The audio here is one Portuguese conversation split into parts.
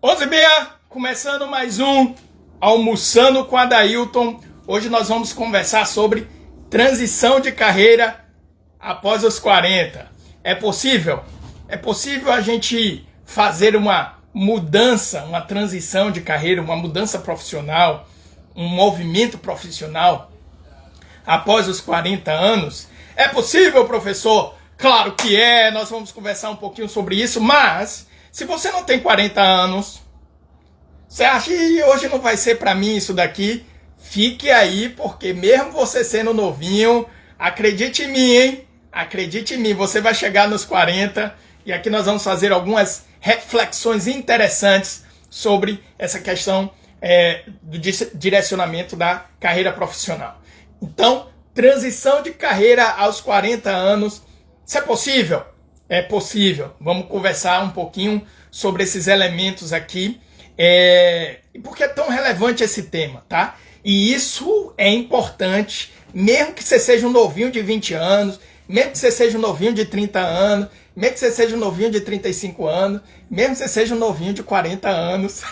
11h30, começando mais um Almoçando com Adailton. Hoje nós vamos conversar sobre transição de carreira após os 40. É possível? É possível a gente fazer uma mudança, uma transição de carreira, uma mudança profissional, um movimento profissional após os 40 anos? É possível, professor? Claro que é, nós vamos conversar um pouquinho sobre isso, mas se você não tem 40 anos, você acha que hoje não vai ser para mim isso daqui? Fique aí, porque mesmo você sendo novinho, acredite em mim, hein? Acredite em mim, você vai chegar nos 40 e aqui nós vamos fazer algumas reflexões interessantes sobre essa questão do direcionamento da carreira profissional. Então, transição de carreira aos 40 anos, isso é possível? É possível. Vamos conversar um pouquinho sobre esses elementos aqui. E por que é tão relevante esse tema, tá? E isso é importante, mesmo que você seja um novinho de 20 anos, mesmo que você seja um novinho de 30 anos, mesmo que você seja um novinho de 35 anos, mesmo que você seja um novinho de 40 anos.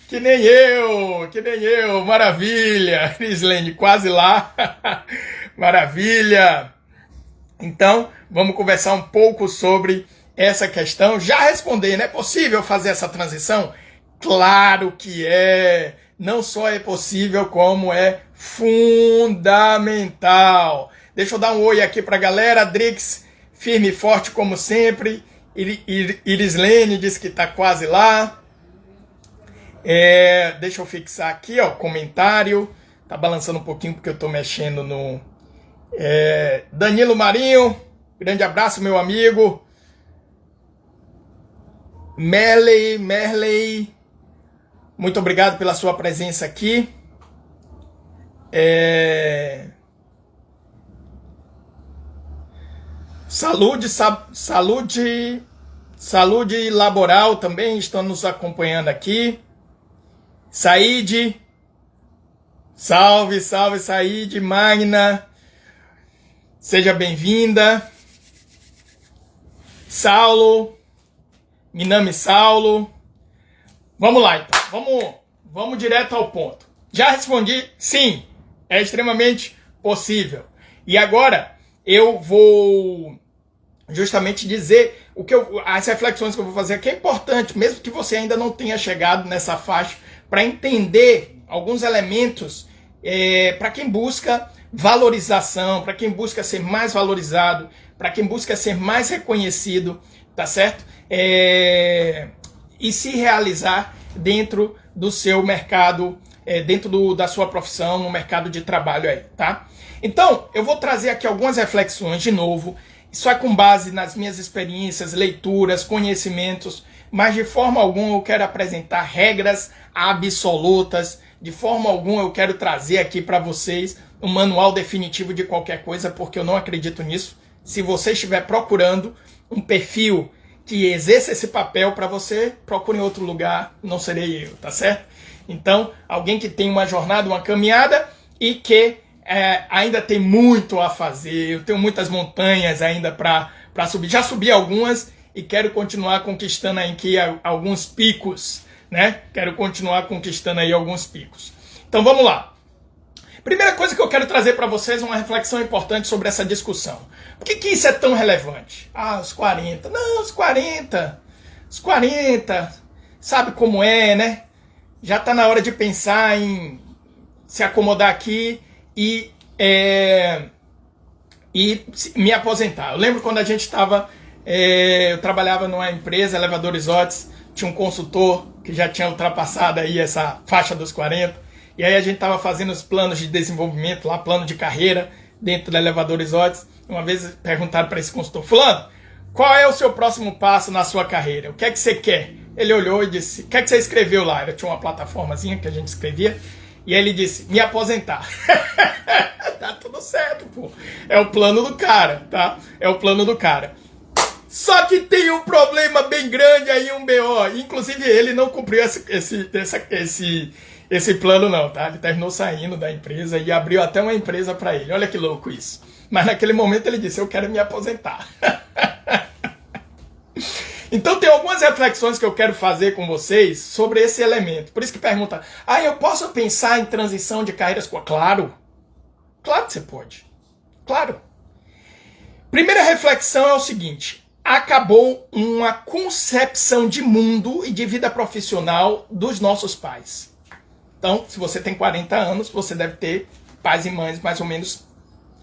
Que nem eu, maravilha, Crislene, quase lá, maravilha. Então, vamos conversar um pouco sobre essa questão. Já responder, né? É possível fazer essa transição? Claro que é. Não só é possível, como é fundamental. Deixa eu dar um oi aqui pra galera. Drix, firme e forte como sempre. Irislene diz que tá quase lá. Deixa eu fixar aqui, ó, comentário. Tá balançando um pouquinho porque eu tô mexendo no... Danilo Marinho, grande abraço, meu amigo. Merley, muito obrigado pela sua presença aqui. Saúde Laboral também estão nos acompanhando aqui. Saíde, salve, Saíde, Magna, seja bem-vinda. Saulo, Minami Saulo. Vamos lá então, vamos direto ao ponto. Já respondi, sim, é extremamente possível. E agora eu vou justamente dizer as reflexões que eu vou fazer aqui é importante, mesmo que você ainda não tenha chegado nessa faixa, para entender alguns elementos para quem busca valorização, para quem busca ser mais valorizado, para quem busca ser mais reconhecido, tá certo? E se realizar dentro do seu mercado, dentro da sua profissão, no mercado de trabalho aí, tá? Então, eu vou trazer aqui algumas reflexões de novo. Isso é com base nas minhas experiências, leituras, conhecimentos, mas de forma alguma eu quero apresentar regras absolutas, de forma alguma eu quero trazer aqui para vocês um manual definitivo de qualquer coisa, porque eu não acredito nisso. Se você estiver procurando um perfil que exerça esse papel para você, procure em outro lugar, não serei eu, tá certo? Então, alguém que tem uma jornada, uma caminhada e que ainda tem muito a fazer. Eu tenho muitas montanhas ainda para subir. Já subi algumas e quero continuar conquistando aqui alguns picos, né? Quero continuar conquistando aí alguns picos. Então vamos lá. Primeira coisa que eu quero trazer para vocês é uma reflexão importante sobre essa discussão. Por que isso é tão relevante? Os 40. Não, os 40. Os 40. Sabe como é, né? Já está na hora de pensar em se acomodar aqui e me aposentar. Eu lembro quando a gente estava... eu trabalhava numa empresa, Elevadores Otis, tinha um consultor que já tinha ultrapassado aí essa faixa dos 40, e aí a gente estava fazendo os planos de desenvolvimento lá, plano de carreira dentro da Elevadores Otis. Uma vez perguntaram para esse consultor: fulano, qual é o seu próximo passo na sua carreira? O que é que você quer? Ele olhou e disse: o que é que você escreveu lá? Eu tinha uma plataformazinha que a gente escrevia, e aí ele disse: me aposentar. Tá tudo certo, pô. É o plano do cara, tá? É o plano do cara. Só que tem um problema bem grande aí, um BO. Inclusive ele não cumpriu esse plano não, tá? Ele terminou saindo da empresa e abriu até uma empresa para ele. Olha que louco isso. Mas naquele momento ele disse: eu quero me aposentar. Então tem algumas reflexões que eu quero fazer com vocês sobre esse elemento. Por isso que pergunta, eu posso pensar em transição de carreiras? Claro, claro que você pode. Claro. Primeira reflexão é o seguinte, acabou uma concepção de mundo e de vida profissional dos nossos pais. Então, se você tem 40 anos, você deve ter pais e mães mais ou menos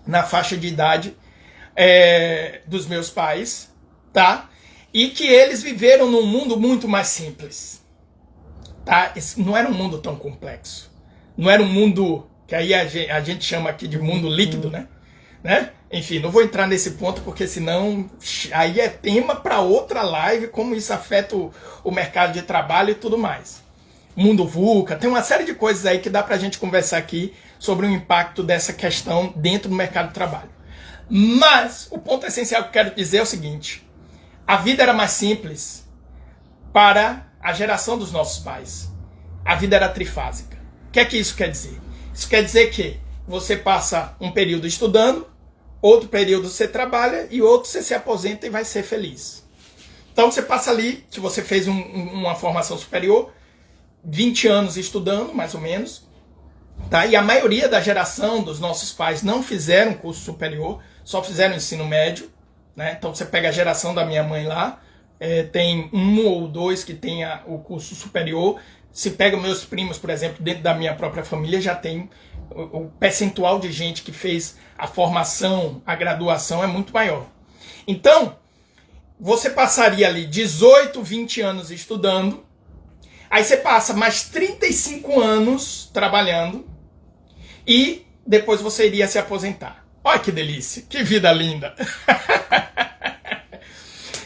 na faixa de idade dos meus pais, tá? E que eles viveram num mundo muito mais simples, tá? Não era um mundo tão complexo. Não era um mundo que aí a gente chama aqui de mundo líquido, né? Enfim, não vou entrar nesse ponto porque senão aí é tema para outra live, como isso afeta o mercado de trabalho e tudo mais. Mundo VUCA, tem uma série de coisas aí que dá pra gente conversar aqui sobre o impacto dessa questão dentro do mercado de trabalho. Mas o ponto essencial que eu quero dizer é o seguinte, a vida era mais simples para a geração dos nossos pais. A vida era trifásica. O que é que isso quer dizer? Isso quer dizer que você passa um período estudando, outro período você trabalha e outro você se aposenta e vai ser feliz. Então você passa ali, se você fez uma formação superior, 20 anos estudando, mais ou menos, tá? E a maioria da geração dos nossos pais não fizeram curso superior, só fizeram ensino médio, né? Então você pega a geração da minha mãe lá, tem um ou dois que tem o curso superior. Se pega meus primos, por exemplo, dentro da minha própria família, já tem o percentual de gente que fez a formação, a graduação é muito maior. Então, você passaria ali 18, 20 anos estudando, aí você passa mais 35 anos trabalhando e depois você iria se aposentar. Olha que delícia, que vida linda.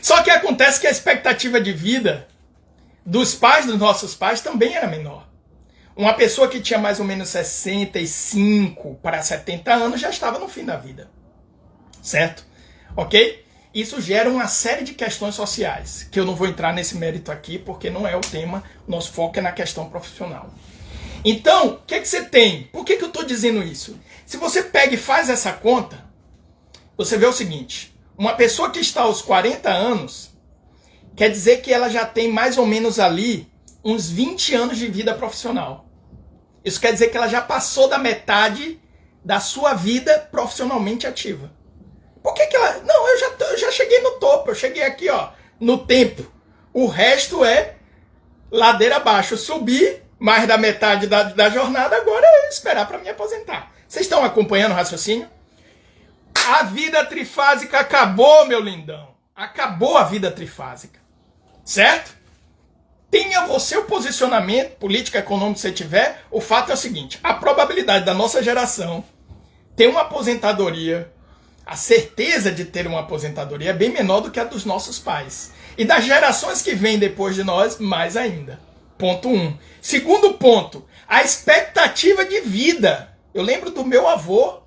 Só que acontece que a expectativa de vida dos pais dos nossos pais também era menor. Uma pessoa que tinha mais ou menos 65 para 70 anos já estava no fim da vida. Certo? Ok? Isso gera uma série de questões sociais, que eu não vou entrar nesse mérito aqui, porque não é o tema, nosso foco é na questão profissional. Então, o que você tem? Por que eu estou dizendo isso? Se você pega e faz essa conta, você vê o seguinte, uma pessoa que está aos 40 anos, quer dizer que ela já tem mais ou menos ali uns 20 anos de vida profissional. Isso quer dizer que ela já passou da metade da sua vida profissionalmente ativa. Por que ela... Não, eu já cheguei no topo, eu cheguei aqui, ó, no tempo. O resto é ladeira abaixo. Subir mais da metade da jornada, agora é esperar para me aposentar. Vocês estão acompanhando o raciocínio? A vida trifásica acabou, meu lindão. Acabou a vida trifásica. Certo? Tenha você o posicionamento político econômico que você tiver, o fato é o seguinte, a probabilidade da nossa geração ter uma aposentadoria, a certeza de ter uma aposentadoria é bem menor do que a dos nossos pais. E das gerações que vêm depois de nós, mais ainda. Ponto 1. Segundo ponto, a expectativa de vida. Eu lembro do meu avô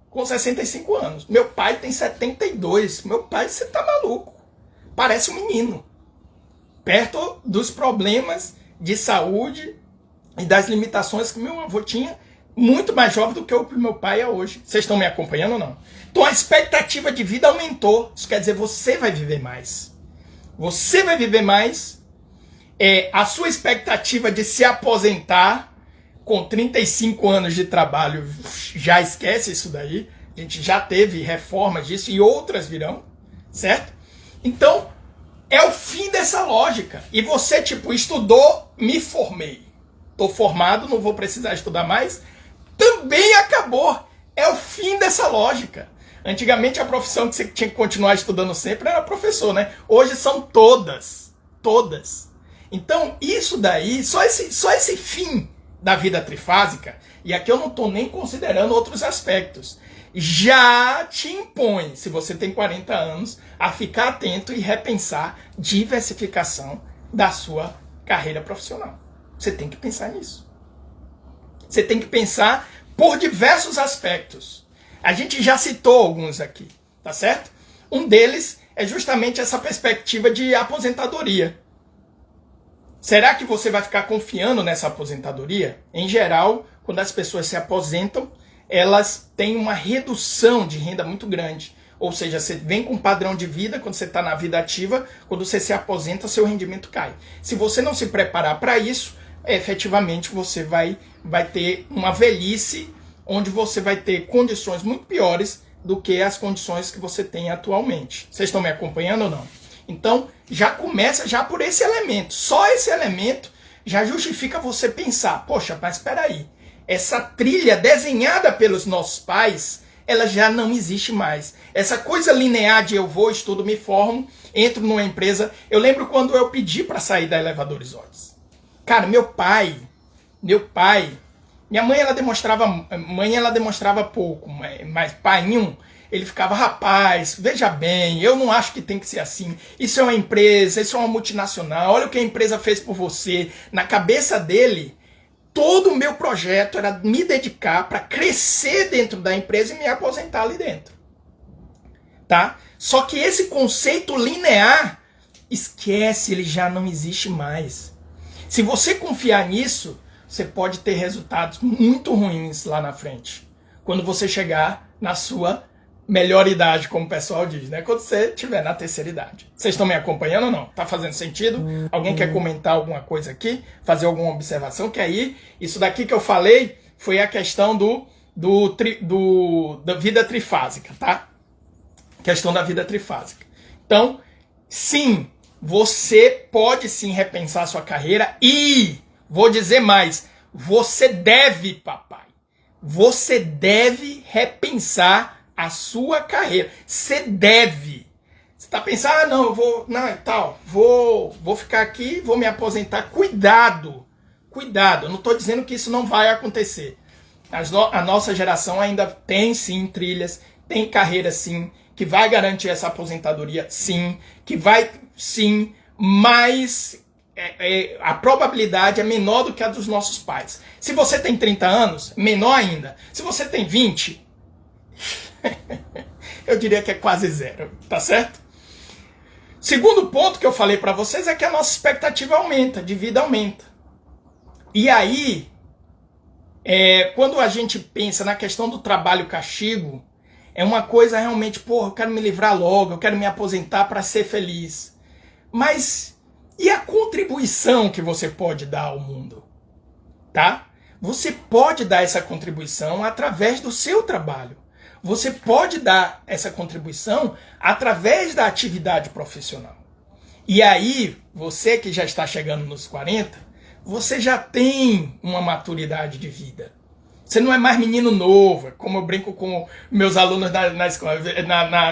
com 65 anos. Meu pai tem 72. Meu pai, você tá maluco. Parece um menino. Perto dos problemas de saúde e das limitações que meu avô tinha, muito mais jovem do que o que meu pai é hoje. Vocês estão me acompanhando ou não? Então a expectativa de vida aumentou. Isso quer dizer, você vai viver mais. Você vai viver mais. A sua expectativa de se aposentar com 35 anos de trabalho, já esquece isso daí. A gente já teve reformas disso e outras virão, certo? Então, é o fim dessa lógica. E você, tipo, estudou, me formei. Estou formado, não vou precisar estudar mais. Também acabou. É o fim dessa lógica. Antigamente a profissão que você tinha que continuar estudando sempre era professor, né? Hoje são todas. Todas. Então, isso daí, só esse fim da vida trifásica, e aqui eu não estou nem considerando outros aspectos, já te impõe, se você tem 40 anos, a ficar atento e repensar diversificação da sua carreira profissional. Você tem que pensar nisso. Você tem que pensar por diversos aspectos. A gente já citou alguns aqui, tá certo? Um deles é justamente essa perspectiva de aposentadoria. Será que você vai ficar confiando nessa aposentadoria? Em geral, quando as pessoas se aposentam, elas têm uma redução de renda muito grande. Ou seja, você vem com um padrão de vida quando você está na vida ativa, quando você se aposenta, seu rendimento cai. Se você não se preparar para isso, efetivamente você vai ter uma velhice onde você vai ter condições muito piores do que as condições que você tem atualmente. Vocês estão me acompanhando ou não? Então, já começa já por esse elemento. Só esse elemento já justifica você pensar, poxa, mas espera aí, essa trilha desenhada pelos nossos pais, ela já não existe mais. Essa coisa linear de eu vou, estudo, me formo, entro numa empresa. Eu lembro quando eu pedi para sair da Elevadores Odds. Cara, meu pai, minha mãe ela demonstrava pouco, mas painho, ele ficava, rapaz, veja bem, eu não acho que tem que ser assim. Isso é uma empresa, isso é uma multinacional, olha o que a empresa fez por você. Na cabeça dele, todo o meu projeto era me dedicar para crescer dentro da empresa e me aposentar ali dentro. Tá? Só que esse conceito linear, esquece, ele já não existe mais. Se você confiar nisso, você pode ter resultados muito ruins lá na frente. Quando você chegar na sua melhor idade, como o pessoal diz, né? Quando você estiver na terceira idade. Vocês estão me acompanhando ou não? Tá fazendo sentido? Alguém quer comentar alguma coisa aqui? Fazer alguma observação? Que aí, isso daqui que eu falei foi a questão da vida trifásica, tá? Questão da vida trifásica. Então, sim, você pode sim repensar a sua carreira e, vou dizer mais, você deve, papai, você deve repensar a sua carreira. Você deve. Você tá pensando, não, eu vou, não, e tal, vou ficar aqui, vou me aposentar. Cuidado, eu não tô dizendo que isso não vai acontecer. A nossa geração ainda tem sim trilhas, tem carreira sim, que vai garantir essa aposentadoria sim, que vai sim, mas a probabilidade é menor do que a dos nossos pais. Se você tem 30 anos, menor ainda. Se você tem 20, eu diria que é quase zero, tá certo? Segundo ponto que eu falei para vocês é que a nossa expectativa aumenta, de vida aumenta. E aí, quando a gente pensa na questão do trabalho-castigo, é uma coisa realmente, porra, eu quero me livrar logo, eu quero me aposentar para ser feliz. Mas e a contribuição que você pode dar ao mundo? Tá? Você pode dar essa contribuição através do seu trabalho. Você pode dar essa contribuição através da atividade profissional. E aí, você que já está chegando nos 40, você já tem uma maturidade de vida. Você não é mais menino novo, como eu brinco com meus alunos na escola,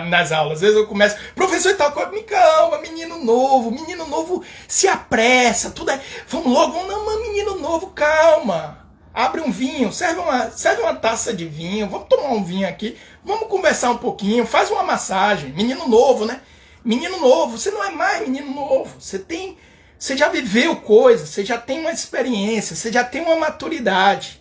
nas aulas. Às vezes eu começo, professor e tal, me calma, menino novo se apressa, tudo é, vamos logo, não, menino novo, calma. Abre um vinho, serve uma taça de vinho, vamos tomar um vinho aqui, vamos conversar um pouquinho, faz uma massagem. Menino novo, né? Menino novo, você não é mais menino novo. Você já viveu coisas, você já tem uma experiência, você já tem uma maturidade.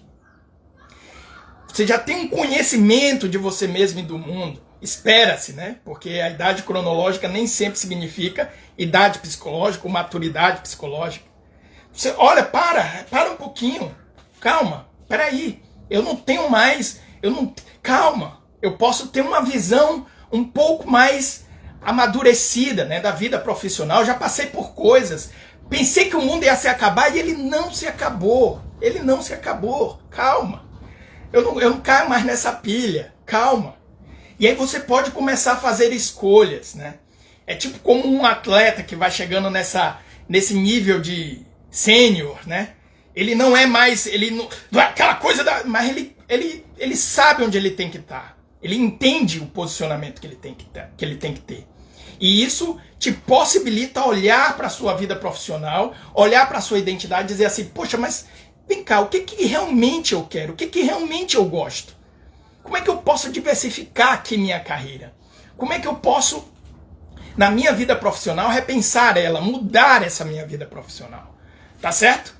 Você já tem um conhecimento de você mesmo e do mundo. Espera-se, né? Porque a idade cronológica nem sempre significa idade psicológica ou maturidade psicológica. Você, olha, para um pouquinho. Calma, peraí, eu não tenho mais, calma, eu posso ter uma visão um pouco mais amadurecida, né, da vida profissional, já passei por coisas, pensei que o mundo ia se acabar e ele não se acabou, calma, eu não caio mais nessa pilha, calma. E aí você pode começar a fazer escolhas, né, é tipo como um atleta que vai chegando nesse nível de sênior, né, ele não é mais, não é aquela coisa mas ele sabe onde ele tem que estar. Ele entende o posicionamento que ele tem que ter. E isso te possibilita olhar para a sua vida profissional, olhar para a sua identidade e dizer assim, poxa, mas vem cá, o que realmente eu quero? O que realmente eu gosto? Como é que eu posso diversificar aqui minha carreira? Como é que eu posso, na minha vida profissional, repensar ela, mudar essa minha vida profissional? Tá certo?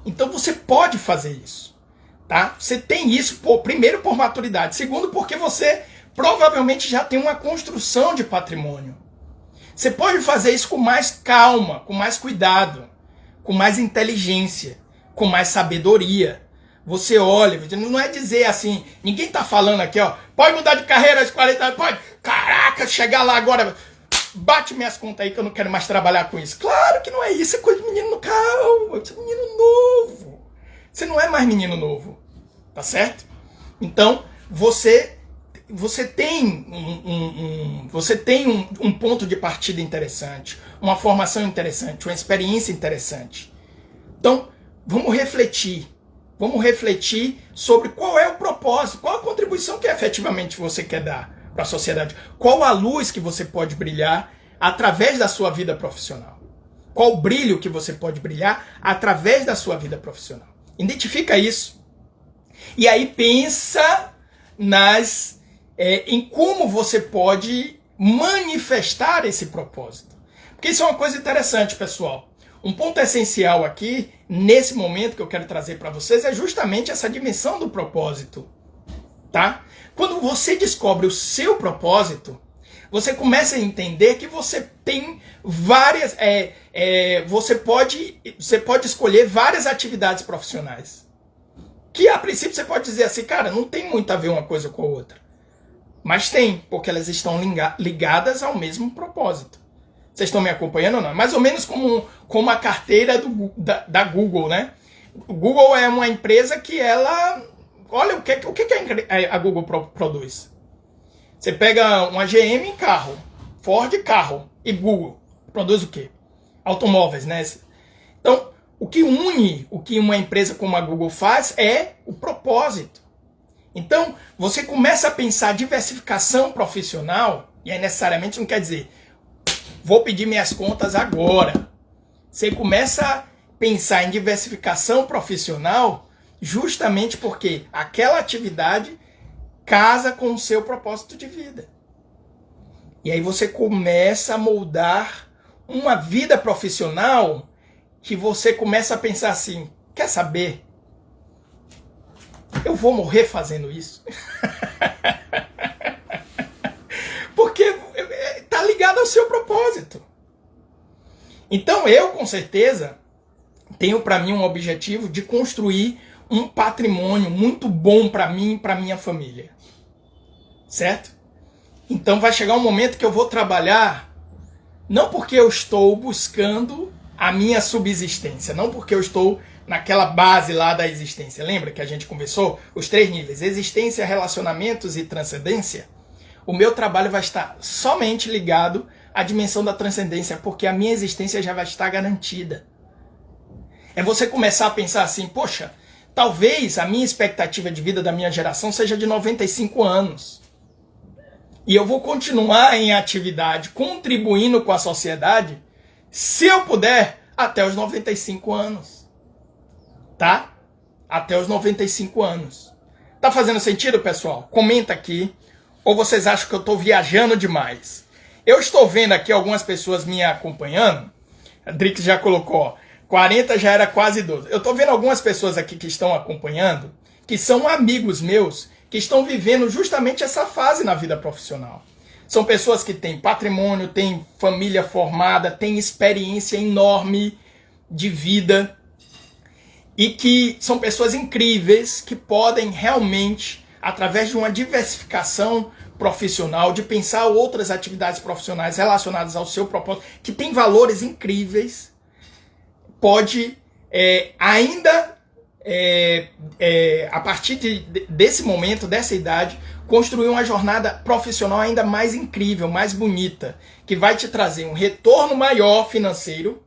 Então você pode fazer isso, tá? Você tem isso, primeiro por maturidade, segundo porque você provavelmente já tem uma construção de patrimônio. Você pode fazer isso com mais calma, com mais cuidado, com mais inteligência, com mais sabedoria. você olha, não é dizer assim, ninguém tá falando aqui, ó, pode mudar de carreira aos 40 anos, pode, caraca, chegar lá agora, bate minhas contas aí que eu não quero mais trabalhar com isso. Claro que não é isso, é coisa de menino no carro, você é menino novo. Você não é mais menino novo, tá certo? Então, você tem um ponto de partida interessante, uma formação interessante, uma experiência interessante. Então, vamos refletir sobre qual é o propósito, qual a contribuição que efetivamente você quer dar para a sociedade, qual a luz que você pode brilhar através da sua vida profissional, qual o brilho que você pode brilhar através da sua vida profissional. Identifica isso. E aí pensa em como você pode manifestar esse propósito. Porque isso é uma coisa interessante, pessoal. Um ponto essencial aqui, nesse momento que eu quero trazer para vocês, é justamente essa dimensão do propósito. Tá? Quando você descobre o seu propósito, você começa a entender que você tem várias... você pode escolher várias atividades profissionais. Que a princípio você pode dizer assim, cara, não tem muito a ver uma coisa com a outra. Mas tem, porque elas estão ligadas ao mesmo propósito. Vocês estão me acompanhando ou não? Mais ou menos como a carteira da Google, né? O Google é uma empresa que ela... Olha o que a Google produz. Você pega uma GM carro, Ford carro e Google. Produz o quê? Automóveis, né? Então, o que une o que uma empresa como a Google faz é o propósito. Então, você começa a pensar diversificação profissional, e aí necessariamente não quer dizer, vou pedir minhas contas agora. Você começa a pensar em diversificação profissional justamente porque aquela atividade casa com o seu propósito de vida. E aí você começa a moldar uma vida profissional que você começa a pensar assim, quer saber? Eu vou morrer fazendo isso. Porque está ligado ao seu propósito. Então eu, com certeza, tenho para mim um objetivo de construir um patrimônio muito bom para mim e para minha família. Certo? Então vai chegar um momento que eu vou trabalhar não porque eu estou buscando a minha subsistência, não porque eu estou naquela base lá da existência. Lembra que a gente conversou? Os 3 níveis, existência, relacionamentos e transcendência. O meu trabalho vai estar somente ligado à dimensão da transcendência, porque a minha existência já vai estar garantida. É você começar a pensar assim, poxa, talvez a minha expectativa de vida da minha geração seja de 95 anos. E eu vou continuar em atividade, contribuindo com a sociedade, se eu puder, até os 95 anos. Tá? Até os 95 anos. Tá fazendo sentido, pessoal? Comenta aqui. Ou vocês acham que eu estou viajando demais? Eu estou vendo aqui algumas pessoas me acompanhando. A Drix já colocou, 40 já era quase 12. Eu estou vendo algumas pessoas aqui que estão acompanhando, que são amigos meus, que estão vivendo justamente essa fase na vida profissional. São pessoas que têm patrimônio, têm família formada, têm experiência enorme de vida e que são pessoas incríveis que podem realmente, através de uma diversificação profissional, de pensar outras atividades profissionais relacionadas ao seu propósito, que tem valores incríveis, pode a partir desse momento, dessa idade, construir uma jornada profissional ainda mais incrível, mais bonita, que vai te trazer um retorno maior financeiro,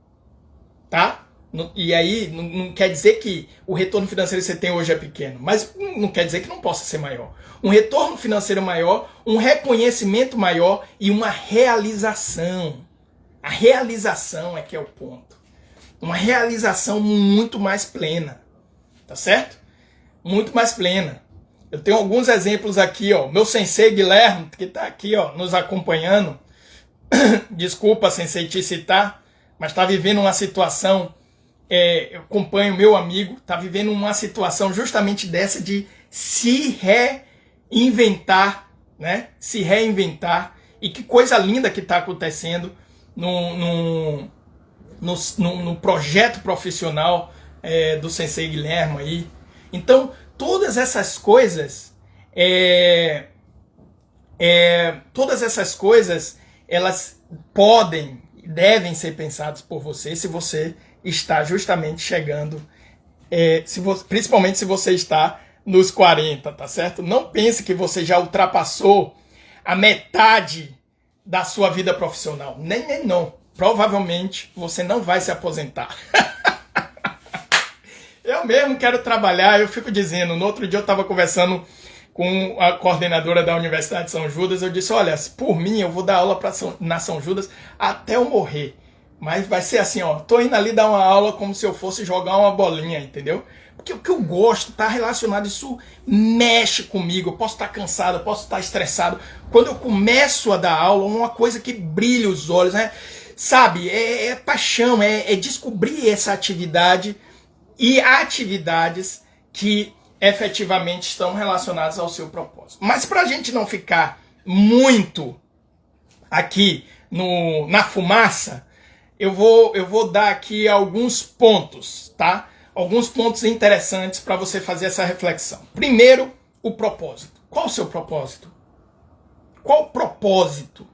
tá? E aí não quer dizer que o retorno financeiro que você tem hoje é pequeno, mas não quer dizer que não possa ser maior. Um retorno financeiro maior, um reconhecimento maior e uma realização. A realização é que é o ponto. Uma realização muito mais plena. Tá certo? Muito mais plena. Eu tenho alguns exemplos aqui, ó. Meu sensei Guilherme, que tá aqui, ó, nos acompanhando. Desculpa, sensei, te citar, mas tá vivendo uma situação, eu acompanho meu amigo, tá vivendo uma situação justamente dessa de se reinventar, né? Se reinventar. E que coisa linda que tá acontecendo no projeto profissional do sensei Guilherme aí. Então, todas essas coisas, elas podem, devem ser pensadas por você se você está justamente chegando, principalmente se você está nos 40, tá certo? Não pense que você já ultrapassou a metade da sua vida profissional. Nem não. Provavelmente você não vai se aposentar. Eu mesmo quero trabalhar, eu fico dizendo, no outro dia eu estava conversando com a coordenadora da Universidade de São Judas, eu disse, olha, por mim eu vou dar aula na São Judas até eu morrer. Mas vai ser assim, ó, tô indo ali dar uma aula como se eu fosse jogar uma bolinha, entendeu? Porque o que eu gosto tá relacionado, isso mexe comigo, eu posso estar cansado, eu posso estar estressado. Quando eu começo a dar aula, uma coisa que brilha os olhos, né? Sabe, é paixão, é descobrir essa atividade e atividades que efetivamente estão relacionadas ao seu propósito. Mas para a gente não ficar muito aqui na fumaça, eu vou dar aqui alguns pontos, tá? Alguns pontos interessantes para você fazer essa reflexão. Primeiro, o propósito. Qual o seu propósito? Qual o propósito?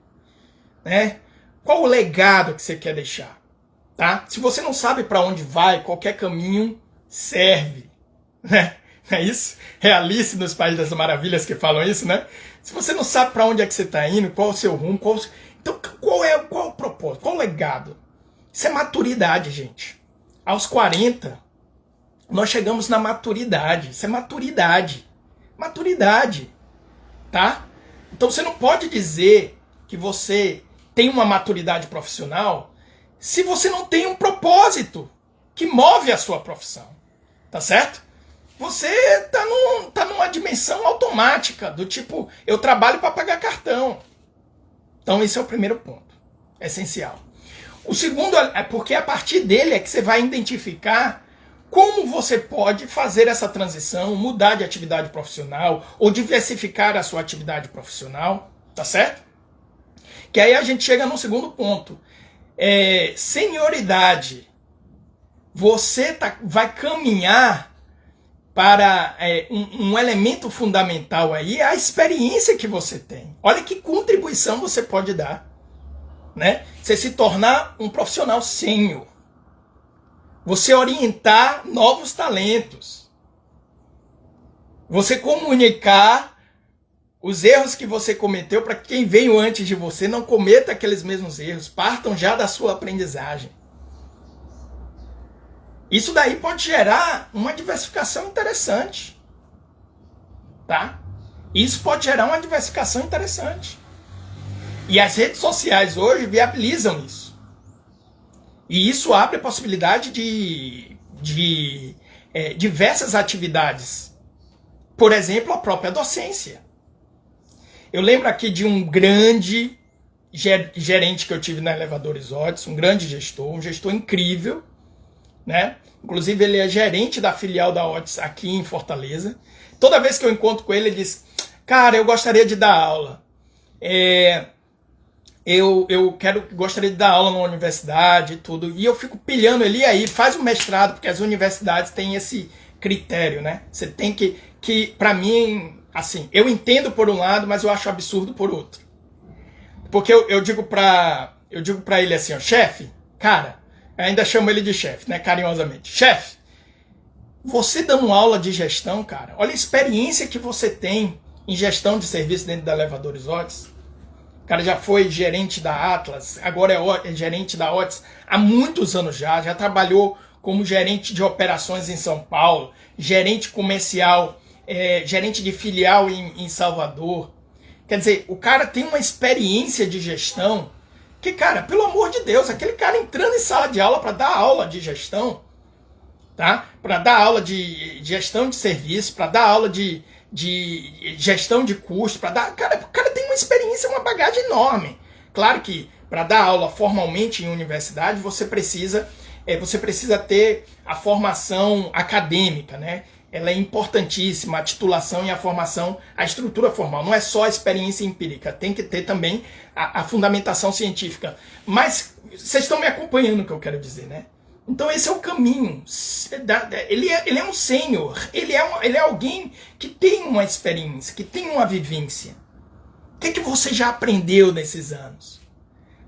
Né? Qual o legado que você quer deixar? Tá? Se você não sabe para onde vai, qualquer caminho serve. Né? É isso? É Alice nos Países das Maravilhas que falam isso, né? Se você não sabe para onde é que você está indo, qual o seu rumo, então qual o propósito? Qual o legado? Isso é maturidade, gente. Aos 40, nós chegamos na maturidade. Isso é maturidade. Maturidade. Tá? Então você não pode dizer que você tem uma maturidade profissional se você não tem um propósito que move a sua profissão. Tá certo? Você tá numa dimensão automática, do tipo, eu trabalho para pagar cartão. Então esse é o primeiro ponto, essencial. O segundo é porque a partir dele é que você vai identificar como você pode fazer essa transição, mudar de atividade profissional ou diversificar a sua atividade profissional, tá certo? Que aí a gente chega no segundo ponto. Senioridade. Você vai caminhar para um elemento fundamental aí, é a experiência que você tem. Olha que contribuição você pode dar. Né? Você se tornar um profissional sênior. Você orientar novos talentos. Você comunicar os erros que você cometeu para que quem veio antes de você não cometa aqueles mesmos erros. Partam já da sua aprendizagem. Isso daí pode gerar uma diversificação interessante. Tá? Isso pode gerar uma diversificação interessante. E as redes sociais hoje viabilizam isso. E isso abre a possibilidade de diversas atividades. Por exemplo, a própria docência. Eu lembro aqui de um grande gerente que eu tive na Elevadores Otis, um grande gestor, um gestor incrível, né? Inclusive ele é gerente da filial da Otis aqui em Fortaleza. Toda vez que eu encontro com ele, ele diz, cara, eu gostaria de dar aula. Gostaria de dar aula na universidade e tudo. E eu fico pilhando ele aí, faz um mestrado, porque as universidades têm esse critério, né? Você tem que para mim, assim, eu entendo por um lado, mas eu acho absurdo por outro. Porque eu digo pra ele assim, ó, chefe, cara, ainda chamo ele de chefe, né, carinhosamente. Chefe, você dando aula de gestão, cara, olha a experiência que você tem em gestão de serviço dentro da Elevadores Otis. O cara já foi gerente da Atlas, agora é gerente da Otis há muitos anos já trabalhou como gerente de operações em São Paulo, gerente comercial, gerente de filial em Salvador. Quer dizer, o cara tem uma experiência de gestão que, cara, pelo amor de Deus, aquele cara entrando em sala de aula para dar aula de gestão, tá? Para dar aula de gestão de serviço, para dar aula de gestão de custo, para dar, o cara tem uma experiência, uma bagagem enorme. Claro que para dar aula formalmente em universidade, você precisa ter a formação acadêmica, né? Ela é importantíssima, a titulação e a formação, a estrutura formal. Não é só a experiência empírica, tem que ter também a fundamentação científica. Mas vocês estão me acompanhando o que eu quero dizer, né? Então esse é o caminho. Ele é um sênior, ele é alguém que tem uma experiência, que tem uma vivência. O que você já aprendeu nesses anos?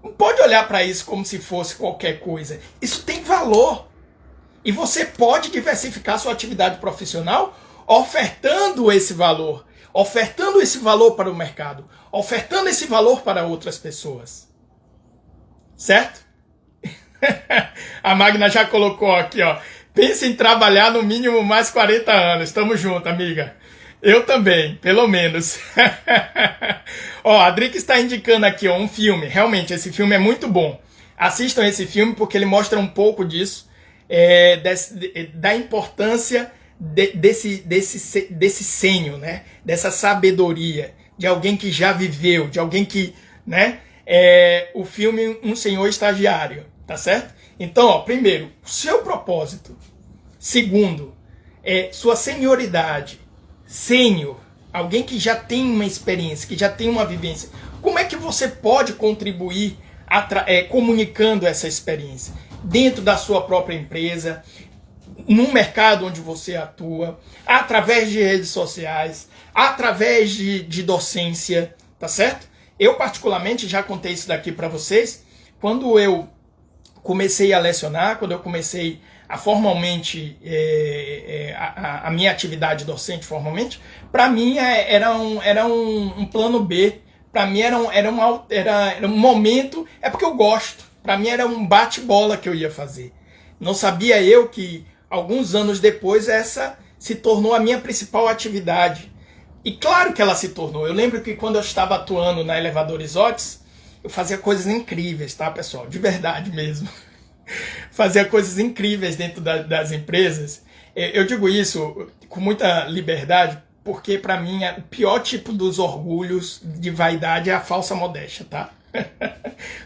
Não pode olhar para isso como se fosse qualquer coisa. Isso tem valor. E você pode diversificar sua atividade profissional ofertando esse valor para o mercado, ofertando esse valor para outras pessoas. Certo? A Magna já colocou aqui, ó. Pensa em trabalhar no mínimo mais 40 anos. Tamo junto, amiga. Eu também, pelo menos. Ó, a Drica está indicando aqui, ó, um filme. Realmente, esse filme é muito bom. Assistam esse filme porque ele mostra um pouco disso, da importância desse sênior, né? Dessa sabedoria, de alguém que já viveu, de alguém que, né? O filme Um Senhor Estagiário, tá certo? Então, ó, primeiro, o seu propósito. Segundo, sua senioridade. Sênior, alguém que já tem uma experiência, que já tem uma vivência. Como é que você pode contribuir comunicando essa experiência? Dentro da sua própria empresa, no mercado onde você atua, através de redes sociais, através de docência, tá certo? Eu, particularmente, já contei isso daqui para vocês, quando eu comecei a lecionar, quando eu comecei a formalmente, a minha atividade docente formalmente, para mim era um plano B, para mim era um momento, porque eu gosto, para mim era um bate-bola que eu ia fazer. Não sabia eu que alguns anos depois essa se tornou a minha principal atividade. E claro que ela se tornou. Eu lembro que quando eu estava atuando na Elevadores Otis, eu fazia coisas incríveis, tá, pessoal? De verdade mesmo. Fazia coisas incríveis dentro das empresas. Eu digo isso com muita liberdade, porque para mim o pior tipo dos orgulhos de vaidade é a falsa modéstia, tá?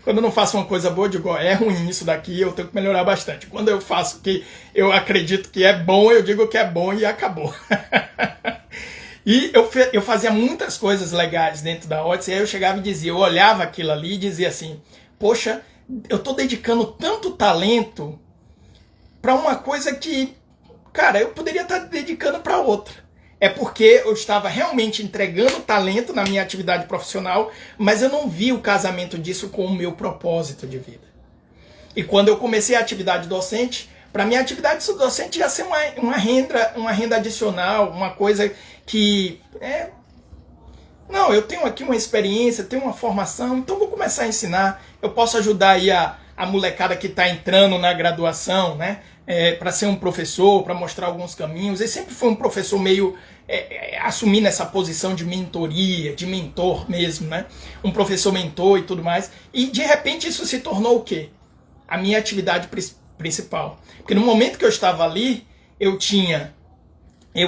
Quando eu não faço uma coisa boa, eu digo, é ruim isso daqui, eu tenho que melhorar bastante. Quando eu faço o que eu acredito que é bom, eu digo que é bom e acabou. E eu fazia muitas coisas legais dentro da Otis, e aí eu chegava e dizia, eu olhava aquilo ali e dizia assim, poxa, eu tô dedicando tanto talento para uma coisa que, cara, eu poderia estar dedicando para outra. É porque eu estava realmente entregando talento na minha atividade profissional, mas eu não vi o casamento disso com o meu propósito de vida. E quando eu comecei a atividade docente, para mim a atividade docente ia ser uma renda adicional, uma coisa que... Não, eu tenho aqui uma experiência, tenho uma formação, então vou começar a ensinar. Eu posso ajudar aí a molecada que está entrando na graduação, né? Para ser um professor, para mostrar alguns caminhos. Ele sempre foi um professor meio assumindo essa posição de mentoria, de mentor mesmo, né? Um professor mentor e tudo mais. E de repente isso se tornou o quê? A minha atividade principal. Porque no momento que eu estava ali, eu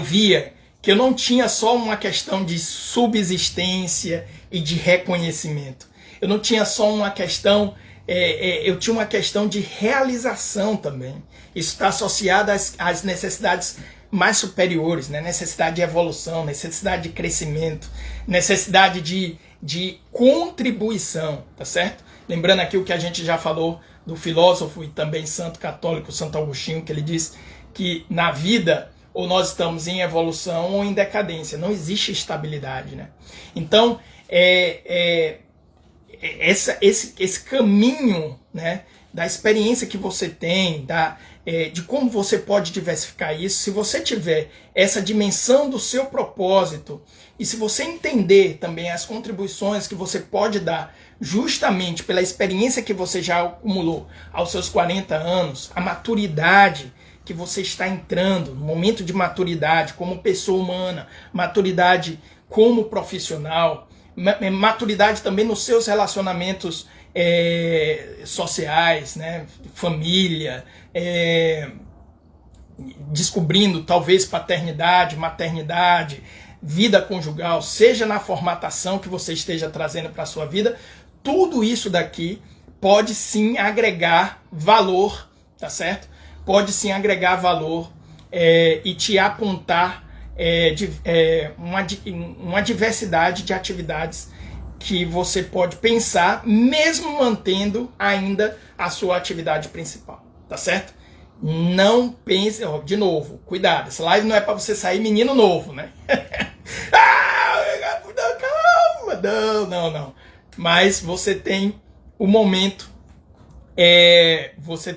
via que eu não tinha só uma questão de subsistência e de reconhecimento. Eu não tinha só uma questão, eu tinha uma questão de realização também. Isso está associado às necessidades mais superiores, né? Necessidade de evolução, necessidade de crescimento, necessidade de contribuição, tá certo? Lembrando aqui o que a gente já falou do filósofo e também santo católico Santo Agostinho, que ele diz que na vida ou nós estamos em evolução ou em decadência, não existe estabilidade, né? Então, esse caminho, né, da experiência que você tem, de como você pode diversificar isso, se você tiver essa dimensão do seu propósito e se você entender também as contribuições que você pode dar justamente pela experiência que você já acumulou aos seus 40 anos, a maturidade que você está entrando, no momento de maturidade como pessoa humana, maturidade como profissional, maturidade também nos seus relacionamentos sociais, né? Família, descobrindo talvez paternidade, maternidade, vida conjugal, seja na formatação que você esteja trazendo para a sua vida, tudo isso daqui pode sim agregar valor, tá certo? Pode sim agregar valor e te apontar uma diversidade de atividades que você pode pensar, mesmo mantendo ainda a sua atividade principal, tá certo? Não pense, ó, de novo, cuidado, essa live não é para você sair menino novo, né? Calma, não. Mas você tem um momento, você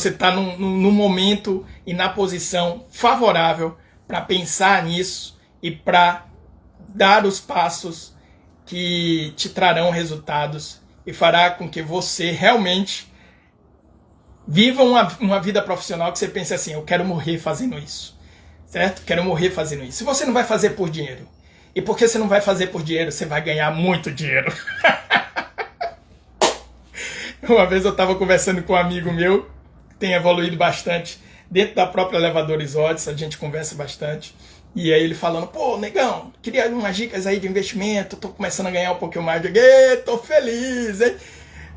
está num momento e na posição favorável para pensar nisso e para dar os passos que te trarão resultados e fará com que você realmente viva uma vida profissional que você pense assim, eu quero morrer fazendo isso, certo? Quero morrer fazendo isso. Se você não vai fazer por dinheiro, e porque você não vai fazer por dinheiro, você vai ganhar muito dinheiro. Uma vez eu estava conversando com um amigo meu, que tem evoluído bastante, dentro da própria Elevadores Odds, a gente conversa bastante, e aí ele falando, pô, negão, queria umas dicas aí de investimento, tô começando a ganhar um pouquinho mais, eu digo, tô feliz, hein?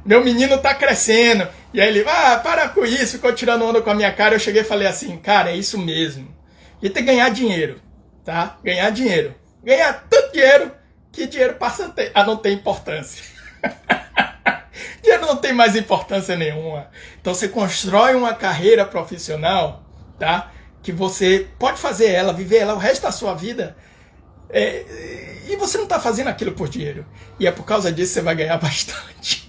Meu menino tá crescendo. E aí ele, para com isso, ficou tirando onda com a minha cara. Eu cheguei e falei assim, cara, é isso mesmo. A gente tem que ganhar dinheiro, tá? Ganhar dinheiro. Ganhar tanto dinheiro que dinheiro passa a não ter importância. Dinheiro não tem mais importância nenhuma. Então você constrói uma carreira profissional, tá? Que você pode fazer ela, viver ela o resto da sua vida. E você não está fazendo aquilo por dinheiro. E é por causa disso que você vai ganhar bastante.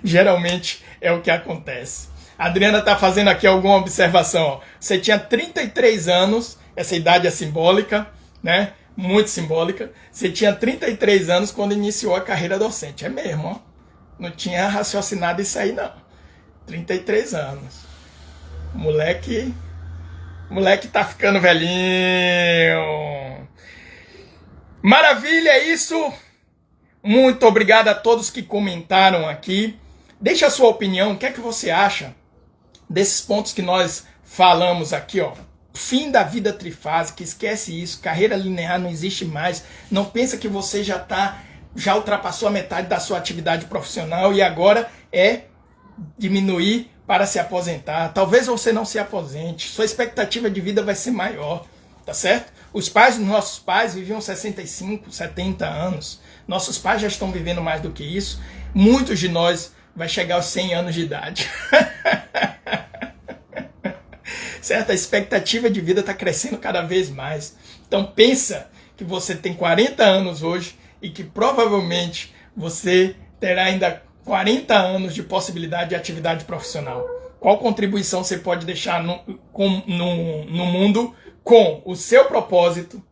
Geralmente é o que acontece. A Adriana está fazendo aqui alguma observação. Ó. Você tinha 33 anos, essa idade é simbólica, né? Muito simbólica. Você tinha 33 anos quando iniciou a carreira docente. É mesmo, ó. Não tinha raciocinado isso aí, não. 33 anos. Moleque tá ficando velhinho. Maravilha, é isso. Muito obrigado a todos que comentaram aqui. Deixa a sua opinião, o que é que você acha desses pontos que nós falamos aqui, ó. Fim da vida trifásica, esquece isso, carreira linear não existe mais. Não pensa que você já ultrapassou a metade da sua atividade profissional e agora é diminuir para se aposentar. Talvez você não se aposente, sua expectativa de vida vai ser maior, tá certo? Nossos pais viviam 65, 70 anos. Nossos pais já estão vivendo mais do que isso. Muitos de nós vai chegar aos 100 anos de idade. Certo? A expectativa de vida está crescendo cada vez mais. Então pensa que você tem 40 anos hoje e que provavelmente você terá ainda 40 anos de possibilidade de atividade profissional. Qual contribuição você pode deixar no mundo com o seu propósito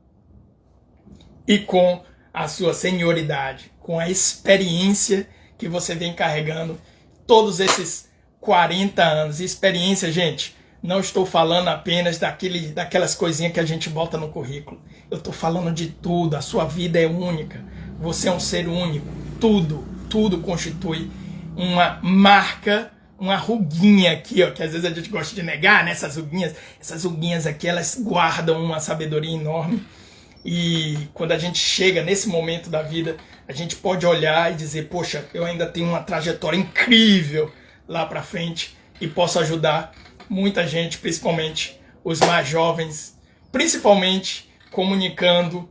e com a sua senioridade, com a experiência que você vem carregando todos esses 40 anos. E experiência, gente, não estou falando apenas daquelas coisinhas que a gente bota no currículo. Eu estou falando de tudo. A sua vida é única. Você é um ser único. Tudo constitui uma marca, uma ruguinha aqui, ó, que às vezes a gente gosta de negar, né? Essas ruguinhas aqui, elas guardam uma sabedoria enorme. E quando a gente chega nesse momento da vida, a gente pode olhar e dizer, poxa, eu ainda tenho uma trajetória incrível lá para frente e posso ajudar muita gente, principalmente os mais jovens, principalmente comunicando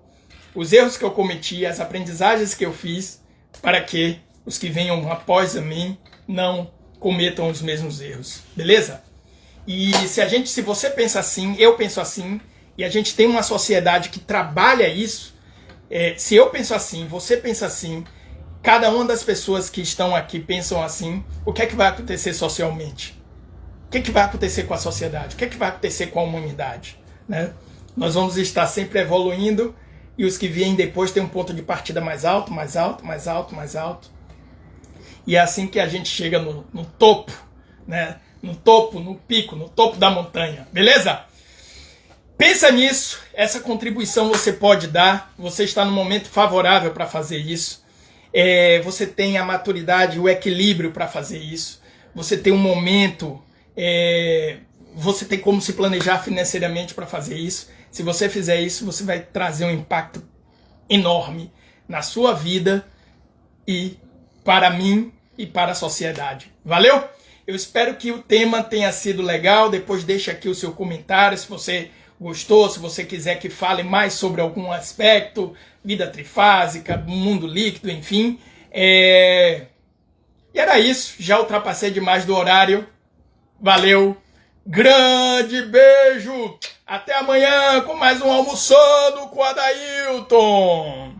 os erros que eu cometi, as aprendizagens que eu fiz, para que os que venham após a mim não cometam os mesmos erros, beleza? E se você pensa assim, eu penso assim, e a gente tem uma sociedade que trabalha isso, se eu penso assim, você pensa assim, cada uma das pessoas que estão aqui pensam assim, o que é que vai acontecer socialmente? O que é que vai acontecer com a sociedade? O que é que vai acontecer com a humanidade? Né? Nós vamos estar sempre evoluindo e os que vêm depois têm um ponto de partida mais alto, mais alto, mais alto, mais alto. E é assim que a gente chega no topo, né? No topo, no pico, no topo da montanha, beleza? Pensa nisso, essa contribuição você pode dar, você está no momento favorável para fazer isso, você tem a maturidade, o equilíbrio para fazer isso, você tem um momento, você tem como se planejar financeiramente para fazer isso. Se você fizer isso, você vai trazer um impacto enorme na sua vida e para mim e para a sociedade. Valeu? Eu espero que o tema tenha sido legal. Depois deixa aqui o seu comentário se você gostou, se você quiser que fale mais sobre algum aspecto, vida trifásica, mundo líquido, enfim. E era isso, já ultrapassei demais do horário. Valeu, grande beijo, até amanhã com mais um Almoçando com Adailton.